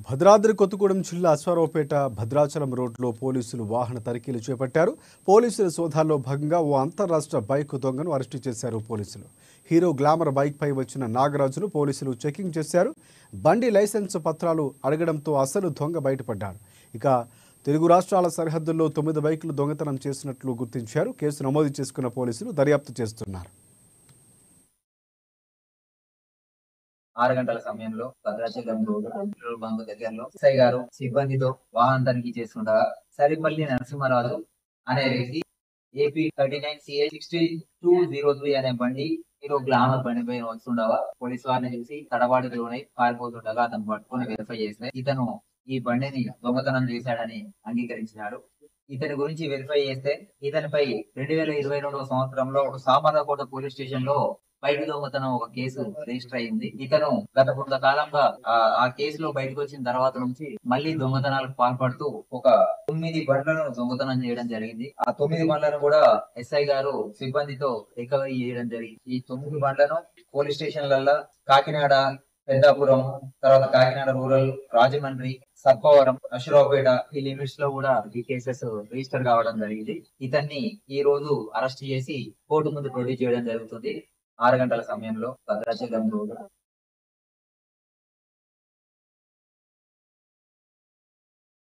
భద్రాద్రి కొత్తగూడెం జిల్లా అశ్వారావుపేట భద్రాచలం రోడ్లో పోలీసులు వాహన తనిఖీలు చేపట్టారు. పోలీసుల సోదాల్లో భాగంగా ఓ అంతర్రాష్ట్ర బైక్ దొంగను అరెస్టు చేశారు పోలీసులు. హీరో గ్లామర్ బైక్పై వచ్చిన నాగరాజును పోలీసులు చెకింగ్ చేశారు. బండి లైసెన్స్ పత్రాలు అడగడంతో అసలు దొంగ బయటపడ్డాడు. ఇక తెలుగు రాష్ట్రాల సరిహద్దుల్లో 9 బైకులు దొంగతనం చేసినట్లు గుర్తించారు. కేసు నమోదు చేసుకున్న పోలీసులు దర్యాప్తు చేస్తున్నారు. 6 గంటల సమయంలో భద్రాచలం రోడ్డు పెట్రోల్ బంక్ దగ్గరలో ఎస్ఐ గారు సిబ్బందితో వాహనం తనిఖీ చేస్తుండగా సరిపల్లి నరసింహరాజు అనే వ్యక్తి ఏపీ 39CA6203 అనే బండి హీరో గ్లామర్ బండి పైన వస్తుండగా పోలీసు వారిని చూసి తడబాటులోనే పారిపోతుండగా అతను పట్టుకుని వెరిఫై చేస్తే ఇతను ఈ బండిని దొంగతనం చేశాడని అంగీకరించినాడు. ఇతని గురించి వెరిఫై చేస్తే ఇతనిపై 2022 సంవత్సరంలో సామర్లకోట పోలీస్ స్టేషన్ లో బైక్ దొంగతనం ఒక కేసు రిజిస్టర్ అయింది. ఇతను గత కొంతకాలంగా ఆ కేసులో బయటకు వచ్చిన తర్వాత నుంచి మళ్ళీ దొంగతనాలకు పాల్పడుతూ ఒక 9 బండ్లను దొంగతనం చేయడం జరిగింది. ఆ 9 బండ్లను కూడా ఎస్ఐ గారు సిబ్బందితో రికవరీ చేయడం జరిగింది. ఈ 9 బండ్లను పోలీస్ స్టేషన్లలో కాకినాడ, పెద్దాపురం, తర్వాత కాకినాడ రూరల్, రాజమండ్రి, సర్పవరం, అశ్వారావుపేట ఈ లిమిట్స్ లో కూడా ఈ కేసెస్ రిజిస్టర్ కావడం జరిగింది. ఇతన్ని ఈ రోజు అరెస్ట్ చేసి కోర్టు ముందు ప్రొడ్యూస్ చేయడం జరుగుతుంది. 6 గంటల సమయంలో భద్రాచలం రోడ్డు